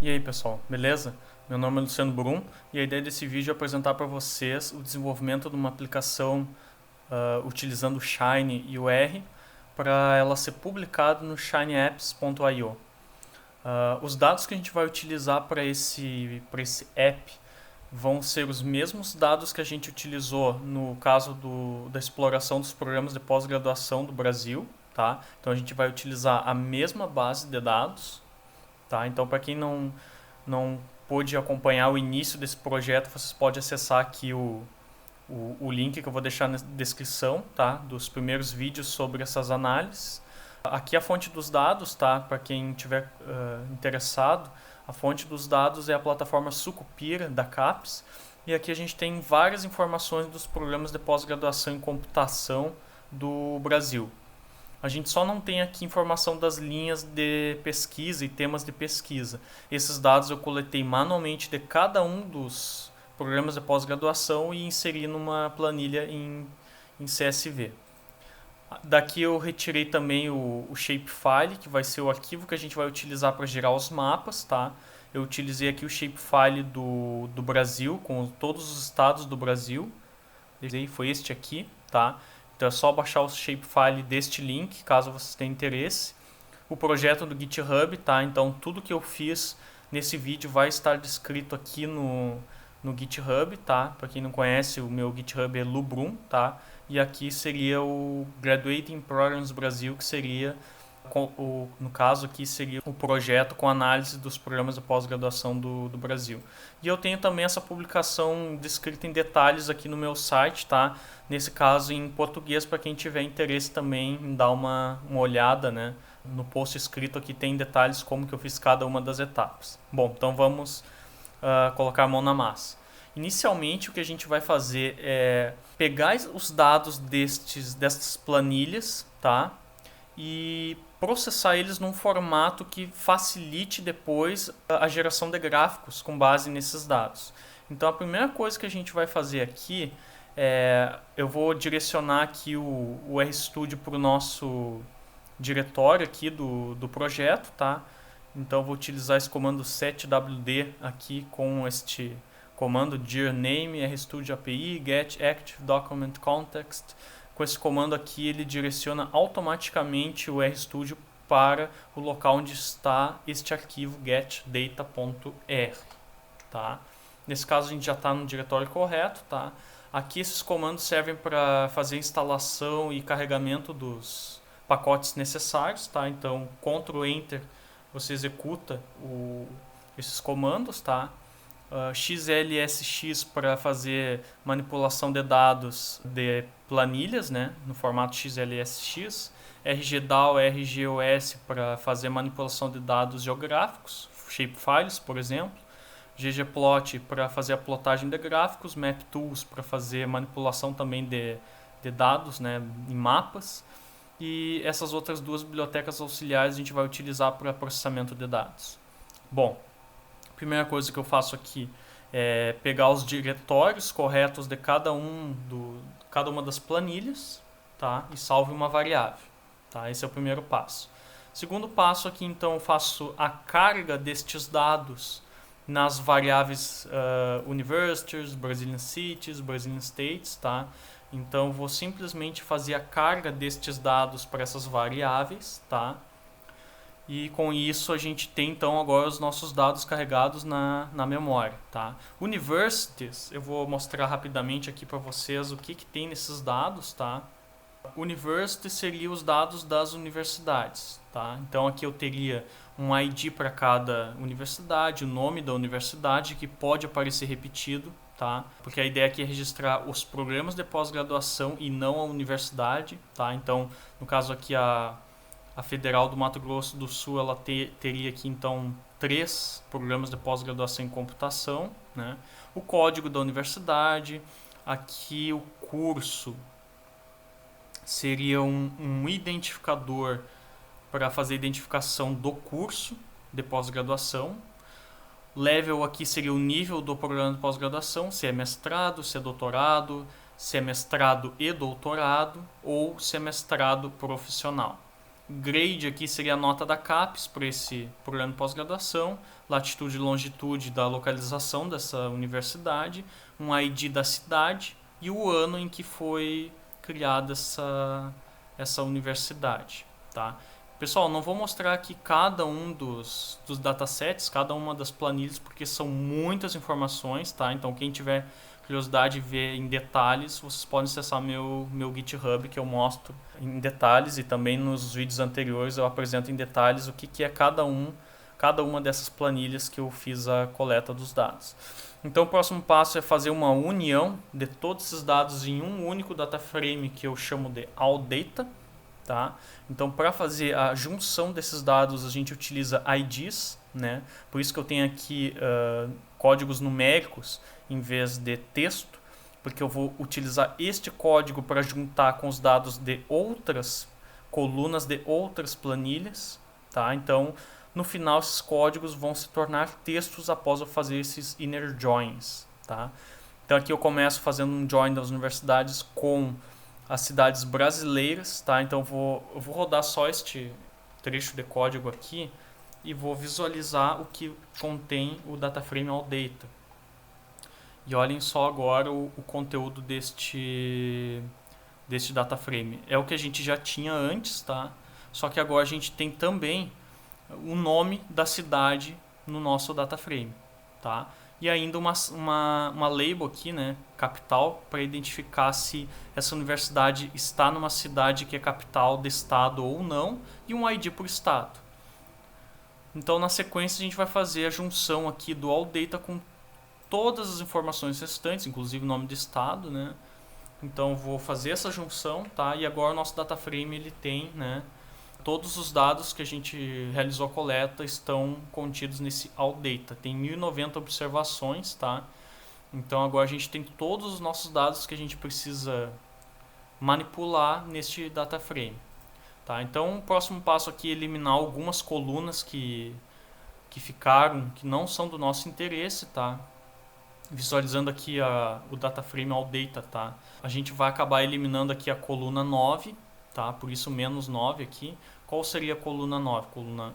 E aí pessoal, beleza? Meu nome é Luciano Brum e a ideia desse vídeo é apresentar para vocês o desenvolvimento de uma aplicação utilizando o Shine e o R para ela ser publicada no shineapps.io. Os dados que a gente vai utilizar para esse app vão ser os mesmos dados que a gente utilizou no caso da exploração dos programas de pós-graduação do Brasil, tá? Então a gente vai utilizar a mesma base de dados, tá? Então para quem não pôde acompanhar o início desse projeto, vocês podem acessar aqui o link que eu vou deixar na descrição, tá? Dos primeiros vídeos sobre essas análises. Aqui a fonte dos dados, tá? Para quem tiver interessado, a fonte dos dados é a plataforma Sucupira da CAPES. E aqui a gente tem várias informações dos programas de pós-graduação em computação do Brasil. A gente só não tem aqui informação das linhas de pesquisa e temas de pesquisa. Esses dados eu coletei manualmente de cada um dos programas de pós-graduação e inseri numa planilha em CSV. Daqui eu retirei também o shapefile, que vai ser o arquivo que a gente vai utilizar para gerar os mapas, tá? Eu utilizei aqui o shapefile do Brasil, com todos os estados do Brasil. Foi este aqui, tá? Então é só baixar o shapefile deste link, caso vocês tenham interesse. O projeto do GitHub, tá? Então tudo que eu fiz nesse vídeo vai estar descrito aqui no GitHub, tá? Para quem não conhece, o meu GitHub é Lubrum, tá? E aqui seria o Graduating Programs Brasil, que seria, no caso aqui seria o projeto com análise dos programas de pós-graduação do Brasil. E eu tenho também essa publicação descrita em detalhes aqui no meu site, tá? Nesse caso em português, para quem tiver interesse também em dar uma olhada, né? No post escrito aqui tem detalhes como que eu fiz cada uma das etapas. Bom, então vamos colocar a mão na massa. Inicialmente o que a gente vai fazer é pegar os dados dessas planilhas, tá? E processar eles num formato que facilite depois a geração de gráficos com base nesses dados. Então a primeira coisa que a gente vai fazer aqui eu vou direcionar aqui o RStudio para o nosso diretório aqui do projeto, tá? Então eu vou utilizar esse comando setwd aqui com este comando dir name RStudio API get active document context. Com esse comando aqui ele direciona automaticamente o RStudio para o local onde está este arquivo getData.r, tá? Nesse caso a gente já está no diretório correto, tá? Aqui esses comandos servem para fazer instalação e carregamento dos pacotes necessários, tá? Então Ctrl Enter você executa esses comandos, tá? XLSX para fazer manipulação de dados de planilhas, né, no formato XLSX, RGDAO, RGOS para fazer manipulação de dados geográficos, shapefiles, por exemplo, ggplot para fazer a plotagem de gráficos, MapTools para fazer manipulação também de dados, né, em mapas, e essas outras duas bibliotecas auxiliares a gente vai utilizar para processamento de dados. Bom, a primeira coisa que eu faço aqui é pegar os diretórios corretos de cada uma das planilhas, tá? E salvo uma variável, tá? Esse é o primeiro passo. Segundo passo aqui, então, eu faço a carga destes dados nas variáveis universities, Brazilian cities, Brazilian states, tá? Então, vou simplesmente fazer a carga destes dados para essas variáveis, tá? E com isso a gente tem então agora os nossos dados carregados na memória, tá? Universities, eu vou mostrar rapidamente aqui para vocês o que tem nesses dados, tá? University seria os dados das universidades, tá? Então aqui eu teria um ID para cada universidade, o nome da universidade que pode aparecer repetido, tá? Porque a ideia aqui é registrar os programas de pós-graduação e não a universidade, tá? Então, no caso aqui a Federal do Mato Grosso do Sul ela teria aqui então 3 programas de pós-graduação em computação, né? O código da universidade, aqui o curso seria um identificador para fazer a identificação do curso de pós-graduação. Level aqui seria o nível do programa de pós-graduação, se é mestrado, se é doutorado, se é mestrado e doutorado ou se é mestrado profissional. Grade aqui seria a nota da CAPES para esse programa de pós-graduação. latitude e longitude da localização dessa universidade, um ID da cidade e o ano em que foi criada essa universidade, tá? Pessoal, não vou mostrar aqui cada um dos datasets, cada uma das planilhas, porque são muitas informações, tá? Então, quem tiver curiosidade de ver em detalhes, vocês podem acessar meu GitHub, que eu mostro em detalhes, e também nos vídeos anteriores eu apresento em detalhes o que é cada uma dessas planilhas que eu fiz a coleta dos dados. Então, o próximo passo é fazer uma união de todos esses dados em um único data frame que eu chamo de AllData. Tá? Então, para fazer a junção desses dados, a gente utiliza IDs, né? Por isso que eu tenho aqui códigos numéricos em vez de texto, porque eu vou utilizar este código para juntar com os dados de outras colunas de outras planilhas. Tá? Então, no final, esses códigos vão se tornar textos após eu fazer esses inner joins. Tá? Então, aqui eu começo fazendo um join das universidades com as cidades brasileiras, tá? Então eu vou rodar só este trecho de código aqui e vou visualizar o que contém o DataFrame AllData. E olhem só agora o conteúdo deste DataFrame. É o que a gente já tinha antes, tá? Só que agora a gente tem também o nome da cidade no nosso DataFrame, tá? E ainda uma label aqui, né, capital, para identificar se essa universidade está numa cidade que é capital de estado ou não, e um ID por estado. Então, na sequência, a gente vai fazer a junção aqui do AllData com todas as informações restantes, inclusive o nome do estado, né? Então, eu vou fazer essa junção, tá? E agora o nosso DataFrame ele tem, né, todos os dados que a gente realizou a coleta estão contidos nesse AllData. Tem 1090 observações, tá? Então agora a gente tem todos os nossos dados que a gente precisa manipular neste data frame. Tá? Então o próximo passo aqui é eliminar algumas colunas que ficaram, que não são do nosso interesse, tá? Visualizando aqui o data frame AllData, tá? A gente vai acabar eliminando aqui a coluna 9, tá? Por isso menos 9 aqui. Qual seria a coluna 9? Coluna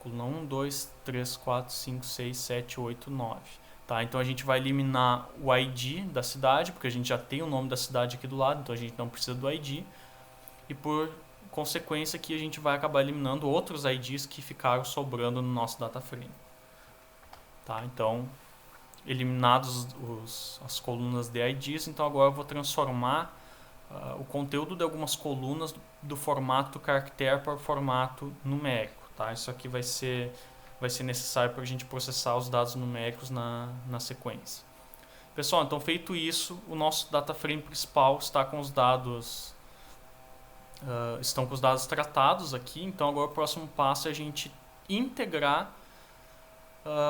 1, 2, 3, 4, 5, 6, 7, 8, 9. Tá? Então a gente vai eliminar o ID da cidade, porque a gente já tem o nome da cidade aqui do lado, então a gente não precisa do ID. E por consequência aqui a gente vai acabar eliminando outros IDs que ficaram sobrando no nosso data frame. Tá? Então, eliminados as colunas de IDs, então agora eu vou transformar o conteúdo de algumas colunas do formato caractere para o formato numérico. Tá? Isso aqui vai ser necessário para a gente processar os dados numéricos na sequência. Pessoal, então feito isso, o nosso data frame principal está com os dados estão com os dados tratados aqui. Então agora o próximo passo é a gente integrar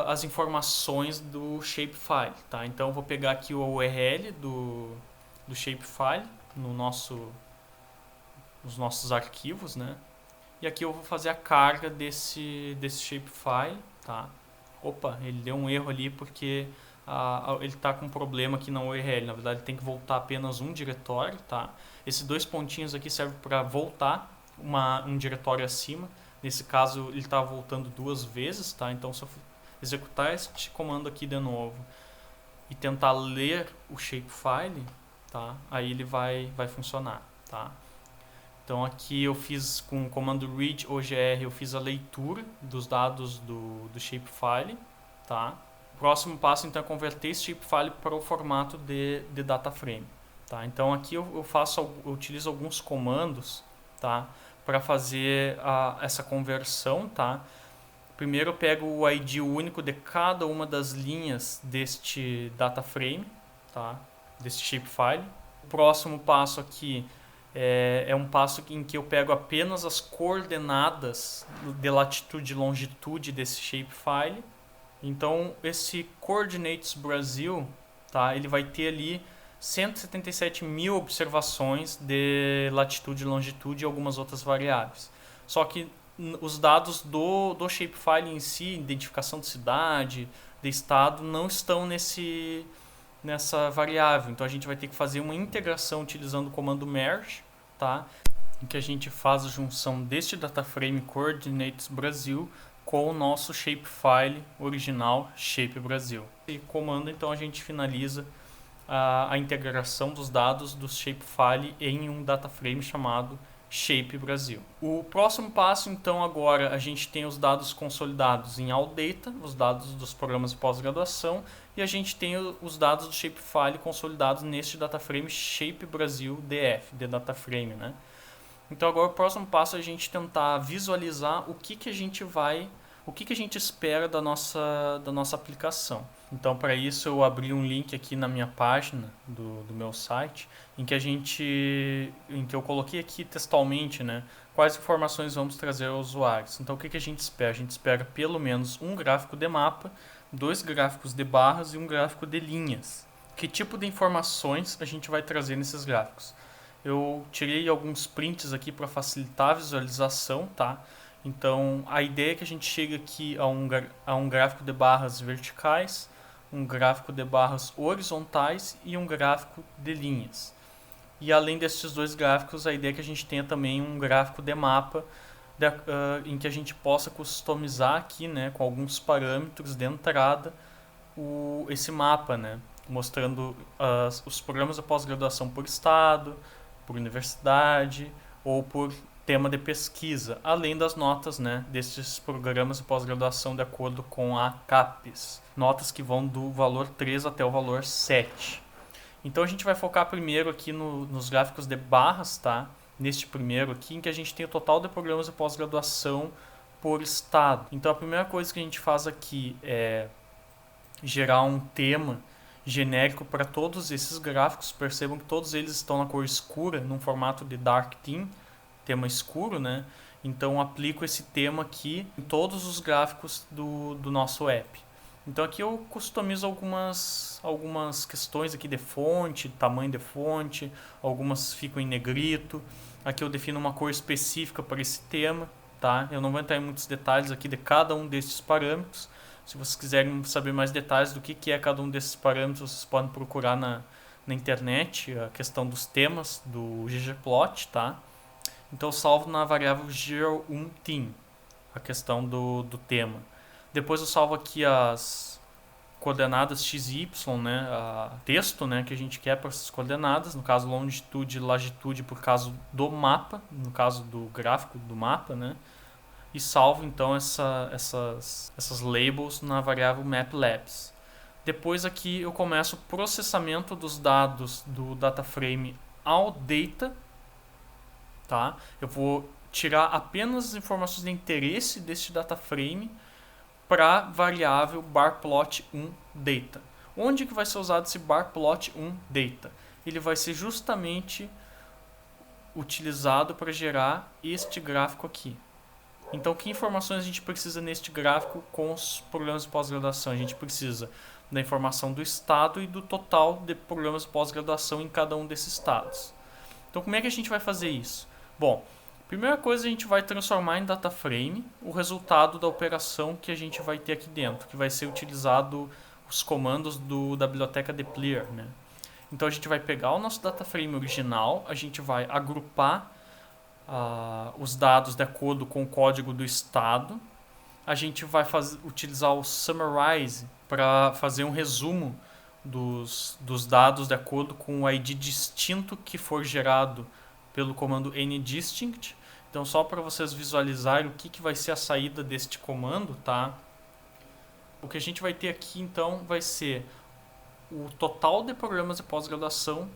as informações do shapefile. Tá? Então eu vou pegar aqui o URL do shapefile nos nossos arquivos, né? E aqui eu vou fazer a carga desse shapefile, tá? Opa, ele deu um erro ali porque ele está com um problema aqui na URL. Na verdade, ele tem que voltar apenas um diretório, tá? Esses dois pontinhos aqui servem para voltar um diretório acima. Nesse caso, ele está voltando duas vezes, tá? Então, se eu executar este comando aqui de novo e tentar ler o shapefile, tá? Aí ele vai funcionar, tá? Então aqui eu fiz com o comando read OGR, eu fiz a leitura dos dados do shapefile, tá? O próximo passo então é converter esse shapefile para o formato de data frame, tá? Então aqui eu utilizo alguns comandos, tá? Para fazer essa conversão, tá? Primeiro eu pego o ID único de cada uma das linhas deste data frame, tá? Deste shapefile. O próximo passo aqui é um passo em que eu pego apenas as coordenadas de latitude e longitude desse shapefile. Então esse Coordinates Brasil, tá? Ele vai ter ali 177 mil observações de latitude e longitude e algumas outras variáveis. Só que os dados do shapefile em si, identificação de cidade, de estado, não estão nessa variável. Então a gente vai ter que fazer uma integração utilizando o comando merge, tá? Em que a gente faz a junção deste data frame Coordinates Brasil com o nosso shapefile original Shape Brasil. E comando, então, a gente finaliza a integração dos dados do shapefile em um data frame chamado Shape Brasil. O próximo passo, então, agora a gente tem os dados consolidados em AllData, os dados dos programas de pós-graduação, e a gente tem os dados do shapefile consolidados neste data frame Shape Brasil DF, de data frame, né? Então agora o próximo passo é a gente tentar visualizar o que a gente espera da nossa aplicação. Então para isso eu abri um link aqui na minha página do meu site, em que eu coloquei aqui textualmente, né, quais informações vamos trazer aos usuários. Então o que a gente espera? A gente espera pelo menos um gráfico de mapa, 2 gráficos de barras e um gráfico de linhas. Que tipo de informações a gente vai trazer nesses gráficos? Eu tirei alguns prints aqui para facilitar a visualização, tá? Então, a ideia é que a gente chegue aqui a um gráfico de barras verticais, um gráfico de barras horizontais e um gráfico de linhas. E além desses 2 gráficos, a ideia é que a gente tenha também um gráfico de mapa em que a gente possa customizar aqui, né, com alguns parâmetros de entrada, esse mapa, né, mostrando os programas de pós-graduação por estado, por universidade ou por tema de pesquisa, além das notas, né, desses programas de pós-graduação de acordo com a CAPES. Notas que vão do valor 3 até o valor 7. Então a gente vai focar primeiro aqui nos gráficos de barras, tá? Neste primeiro aqui, em que a gente tem o total de programas de pós-graduação por estado. Então a primeira coisa que a gente faz aqui é gerar um tema genérico para todos esses gráficos. Percebam que todos eles estão na cor escura, num formato de Dark Theme, tema escuro, né? Então aplico esse tema aqui em todos os gráficos do nosso app. Então aqui eu customizo algumas questões aqui de fonte, tamanho de fonte, algumas ficam em negrito. Aqui eu defino uma cor específica para esse tema, tá? Eu não vou entrar em muitos detalhes aqui de cada um desses parâmetros. Se vocês quiserem saber mais detalhes do que é cada um desses parâmetros, vocês podem procurar na internet a questão dos temas do ggplot, tá? Então eu salvo na variável geo1theme, a questão do tema. Depois eu salvo aqui as coordenadas x e y, né, texto, né, que a gente quer para essas coordenadas, no caso longitude e latitude por caso do mapa, no caso do gráfico do mapa, né, e salvo então essas labels na variável maplabs. Depois aqui eu começo o processamento dos dados do data frame ao data, tá? Eu vou tirar apenas as informações de interesse deste data frame para variável barplot1data. Onde que vai ser usado esse barplot1data? Ele vai ser justamente utilizado para gerar este gráfico aqui. Então, que informações a gente precisa neste gráfico com os programas de pós-graduação? A gente precisa da informação do estado e do total de programas de pós-graduação em cada um desses estados. Então, como é que a gente vai fazer isso? Bom, primeira coisa, a gente vai transformar em data frame o resultado da operação que a gente vai ter aqui dentro, que vai ser utilizado os comandos da biblioteca dplyr, né? Então a gente vai pegar o nosso data frame original, a gente vai agrupar os dados de acordo com o código do estado, a gente vai utilizar o summarize para fazer um resumo dos dados de acordo com o ID distinto que for gerado pelo comando ndistinct. Então, só para vocês visualizarem o que vai ser a saída deste comando, tá? O que a gente vai ter aqui, então, vai ser o total de programas de pós-graduação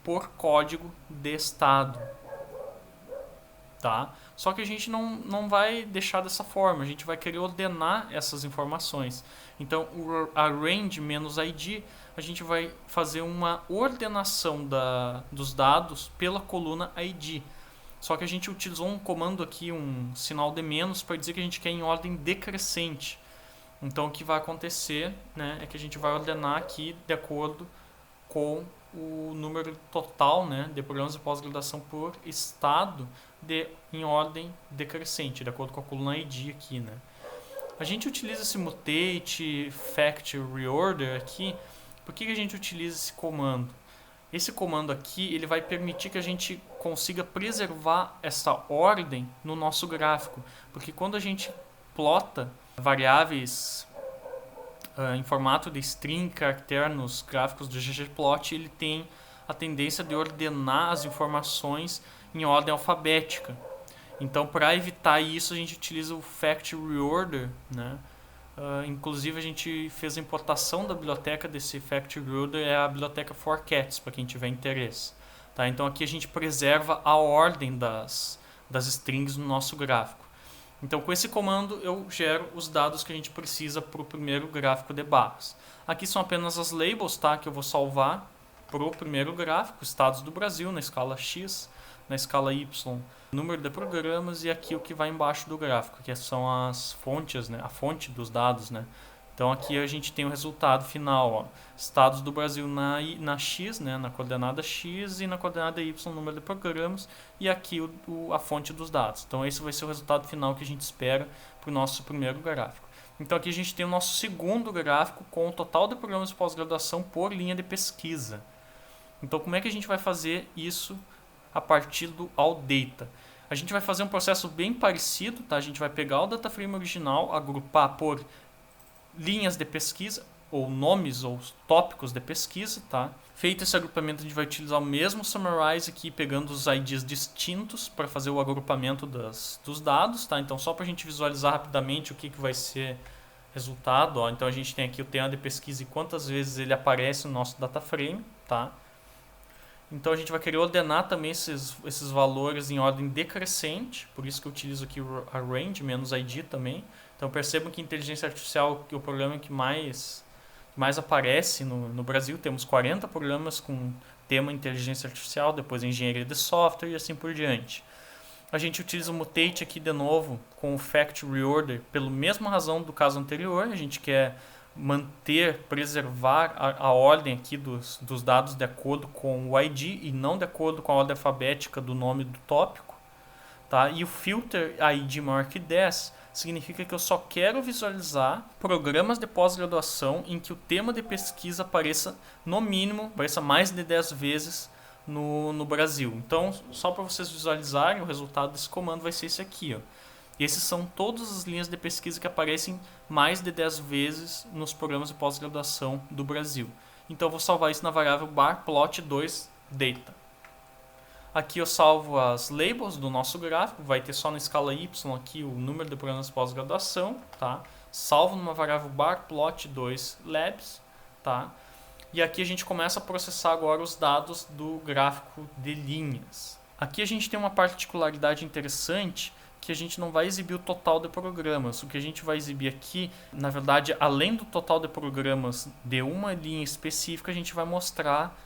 por código de estado, tá? Só que a gente não vai deixar dessa forma, a gente vai querer ordenar essas informações. Então, o arrange-id, a gente vai fazer uma ordenação dos dados pela coluna id. Só que a gente utilizou um comando aqui, um sinal de menos, para dizer que a gente quer em ordem decrescente. Então o que vai acontecer, né, é que a gente vai ordenar aqui de acordo com o número total, né, de programas de pós-graduação por estado em ordem decrescente, de acordo com a coluna id aqui, né. A gente utiliza esse mutate, fact, reorder aqui. Por que a gente utiliza esse comando? Esse comando aqui, ele vai permitir que a gente consiga preservar essa ordem no nosso gráfico, porque quando a gente plota variáveis em formato de string, caractere nos gráficos do ggplot, ele tem a tendência de ordenar as informações em ordem alfabética. Então, para evitar isso, a gente utiliza o fact reorder, né? Inclusive, a gente fez a importação da biblioteca desse fact reorder, é a biblioteca Forcats, para quem tiver interesse. Tá? Então, aqui a gente preserva a ordem das strings no nosso gráfico. Então, com esse comando, eu gero os dados que a gente precisa para o primeiro gráfico de barras. Aqui são apenas as labels, tá, que eu vou salvar para o primeiro gráfico, estados do Brasil, na escala X, na escala Y, número de programas, e aqui o que vai embaixo do gráfico, que são as fontes, né, a fonte dos dados, né. Então aqui a gente tem o resultado final, ó, estados do Brasil na X, né, na coordenada X, e na coordenada Y, número de programas, e aqui a fonte dos dados. Então esse vai ser o resultado final que a gente espera para o nosso primeiro gráfico. Então aqui a gente tem o nosso segundo gráfico com o total de programas de pós-graduação por linha de pesquisa. Então como é que a gente vai fazer isso a partir do AllData? A gente vai fazer um processo bem parecido, tá? A gente vai pegar o DataFrame original, agrupar por linhas de pesquisa, ou nomes, ou tópicos de pesquisa, tá? Feito esse agrupamento, a gente vai utilizar o mesmo Summarize aqui, pegando os IDs distintos para fazer o agrupamento dos dados, tá? Então, só para a gente visualizar rapidamente o que vai ser resultado, ó. Então, a gente tem aqui o tema de pesquisa e quantas vezes ele aparece no nosso DataFrame, tá? Então, a gente vai querer ordenar também esses valores em ordem decrescente, por isso que eu utilizo aqui o arrange menos ID também. Então percebam que inteligência artificial é o programa que mais aparece no Brasil. Temos 40 programas com tema inteligência artificial, depois engenharia de software e assim por diante. A gente utiliza o mutate aqui de novo com o fact reorder pela mesma razão do caso anterior. A gente quer preservar a ordem aqui dos dados de acordo com o ID e não de acordo com a ordem alfabética do nome do tópico. Tá? E o filter ID maior que 10 significa que eu só quero visualizar programas de pós-graduação em que o tema de pesquisa apareça, no mínimo, apareça mais de 10 vezes no Brasil. Então, só para vocês visualizarem, o resultado desse comando vai ser esse aqui, ó. Esses são todas as linhas de pesquisa que aparecem mais de 10 vezes nos programas de pós-graduação do Brasil. Então, eu vou salvar isso na variável bar plot2data. Aqui eu salvo as labels do nosso gráfico, vai ter só na escala Y aqui o número de programas de pós-graduação, tá? Salvo numa variável bar plot2labs, tá? E aqui a gente começa a processar agora os dados do gráfico de linhas. Aqui a gente tem uma particularidade interessante, que a gente não vai exibir o total de programas. O que a gente vai exibir aqui, na verdade, além do total de programas de uma linha específica, a gente vai mostrar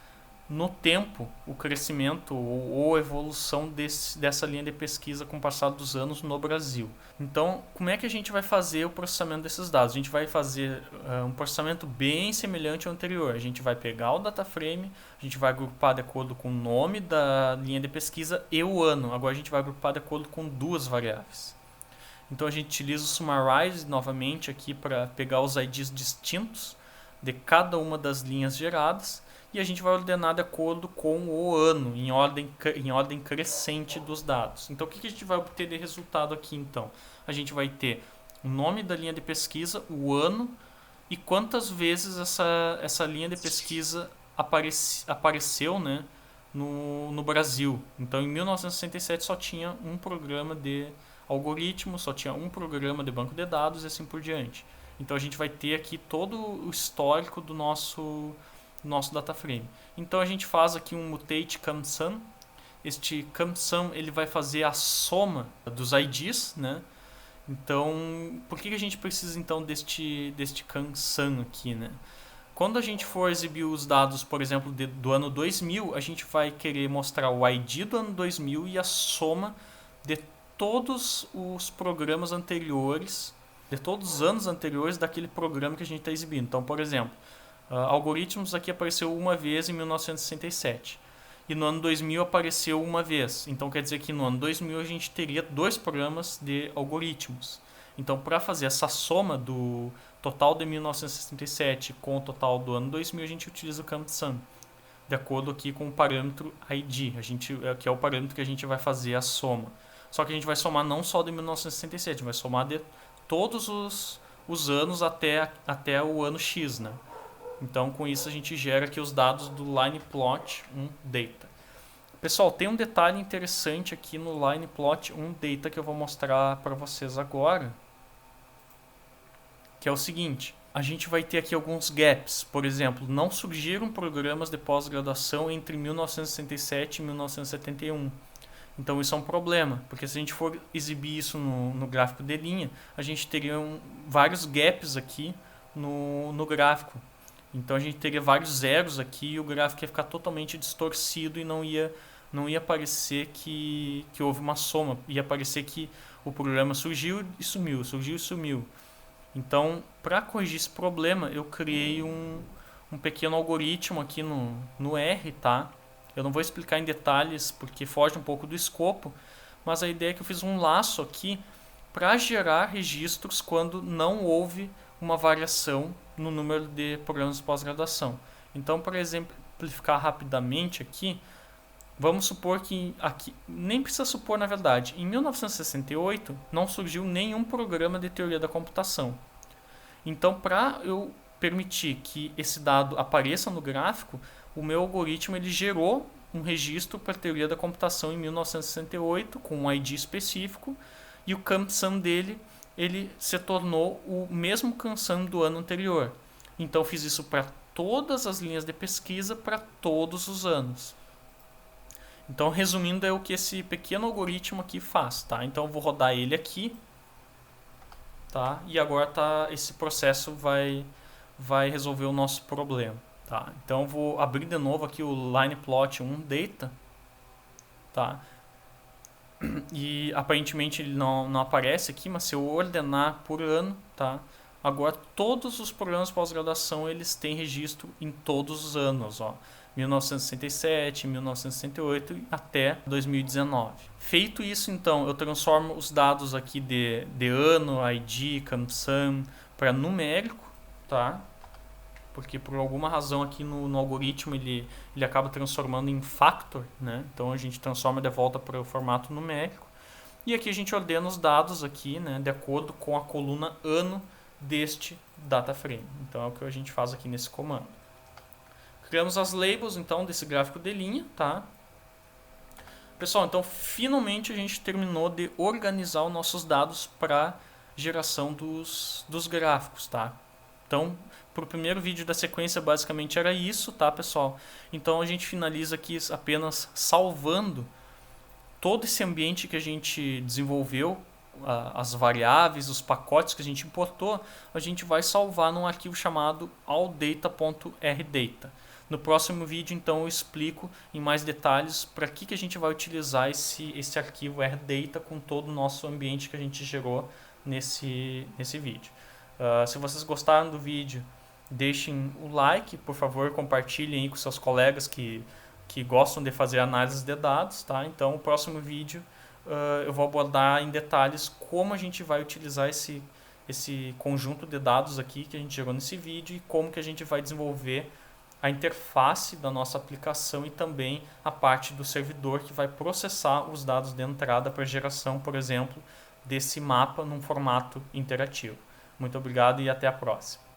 no tempo o crescimento ou evolução dessa linha de pesquisa com o passar dos anos no Brasil. Então, como é que a gente vai fazer o processamento desses dados? A gente vai fazer um processamento bem semelhante ao anterior. A gente vai pegar o DataFrame, a gente vai agrupar de acordo com o nome da linha de pesquisa e o ano. Agora a gente vai agrupar de acordo com duas variáveis. Então a gente utiliza o Summarize novamente aqui para pegar os IDs distintos de cada uma das linhas geradas. E a gente vai ordenar de acordo com o ano, em ordem crescente dos dados. Então, o que a gente vai obter de resultado aqui, então? A gente vai ter o nome da linha de pesquisa, o ano e quantas vezes essa linha de pesquisa apareceu, né, no Brasil. Então, em 1967 só tinha um programa de algoritmo, só tinha um programa de banco de dados e assim por diante. Então, a gente vai ter aqui todo o histórico do nosso DataFrame. Então a gente faz aqui um mutate CumSum. Este CumSum ele vai fazer a soma dos IDs, né? Então, por que a gente precisa então deste CumSum aqui, né? Quando a gente for exibir os dados, por exemplo, do ano 2000, a gente vai querer mostrar o ID do ano 2000 e a soma de todos os programas anteriores, de todos os anos anteriores daquele programa que a gente está exibindo. Então, por exemplo, algoritmos aqui apareceu uma vez em 1967 e no ano 2000 apareceu uma vez. Então quer dizer que no ano 2000 a gente teria 2 programas de algoritmos. Então, para fazer essa soma do total de 1967 com o total do ano 2000, a gente utiliza o CumSum, de acordo aqui com o parâmetro ID, que é o parâmetro que a gente vai fazer a soma. Só que a gente vai somar não só de 1967, a gente vai somar de todos os anos até o ano X, né? Então, com isso, a gente gera aqui os dados do lineplot1data. Pessoal, tem um detalhe interessante aqui no lineplot1data que eu vou mostrar para vocês agora, que é o seguinte: a gente vai ter aqui alguns gaps. Por exemplo, não surgiram programas de pós-graduação entre 1967 e 1971. Então isso é um problema, porque se a gente for exibir isso no gráfico de linha, a gente teria vários gaps aqui no gráfico. Então a gente teria vários zeros aqui e o gráfico ia ficar totalmente distorcido e não ia parecer que houve uma soma. Ia parecer que o programa surgiu e sumiu, surgiu e sumiu. Então, para corrigir esse problema, eu criei um pequeno algoritmo aqui no R, tá? Eu não vou explicar em detalhes porque foge um pouco do escopo, mas a ideia é que eu fiz um laço aqui para gerar registros quando não houve uma variação no número de programas de pós-graduação. Então, para exemplificar rapidamente aqui, vamos supor que aqui, nem precisa supor na verdade, em 1968 não surgiu nenhum programa de teoria da computação. Então, para eu permitir que esse dado apareça no gráfico, o meu algoritmo ele gerou um registro para a teoria da computação em 1968 com um ID específico e o CAMSUM dele ele se tornou o mesmo CAMSUM do ano anterior. Então, eu fiz isso para todas as linhas de pesquisa para todos os anos. Então, resumindo, é o que esse pequeno algoritmo aqui faz, tá? Então, eu vou rodar ele aqui, tá? E agora esse processo vai resolver o nosso problema, tá? Então, eu vou abrir de novo aqui o lineplot1data, tá? E aparentemente ele não aparece aqui, mas se eu ordenar por ano, tá? Agora todos os programas de pós-graduação eles têm registro em todos os anos, ó. 1967, 1968 até 2019. Feito isso, então, eu transformo os dados aqui de ano, ID, CAMSUM para numérico, tá? Porque por alguma razão aqui no algoritmo ele acaba transformando em factor, né? Então a gente transforma de volta para o formato numérico. E aqui a gente ordena os dados aqui, né, de acordo com a coluna ano deste data frame. Então é o que a gente faz aqui nesse comando. Criamos as labels então desse gráfico de linha, tá? Pessoal, então finalmente a gente terminou de organizar os nossos dados para geração dos gráficos, tá? Então, para o primeiro vídeo da sequência basicamente era isso, tá, pessoal? Então a gente finaliza aqui apenas salvando todo esse ambiente que a gente desenvolveu, as variáveis, os pacotes que a gente importou, a gente vai salvar num arquivo chamado alldata.rdata. No próximo vídeo, então, eu explico em mais detalhes para que a gente vai utilizar esse arquivo rdata com todo o nosso ambiente que a gente gerou nesse vídeo. Se vocês gostaram do vídeo, deixem o like, por favor, compartilhem aí com seus colegas que gostam de fazer análise de dados, tá? Então, o próximo vídeo eu vou abordar em detalhes como a gente vai utilizar esse conjunto de dados aqui que a gente gerou nesse vídeo e como que a gente vai desenvolver a interface da nossa aplicação e também a parte do servidor que vai processar os dados de entrada para geração, por exemplo, desse mapa num formato interativo. Muito obrigado e até a próxima.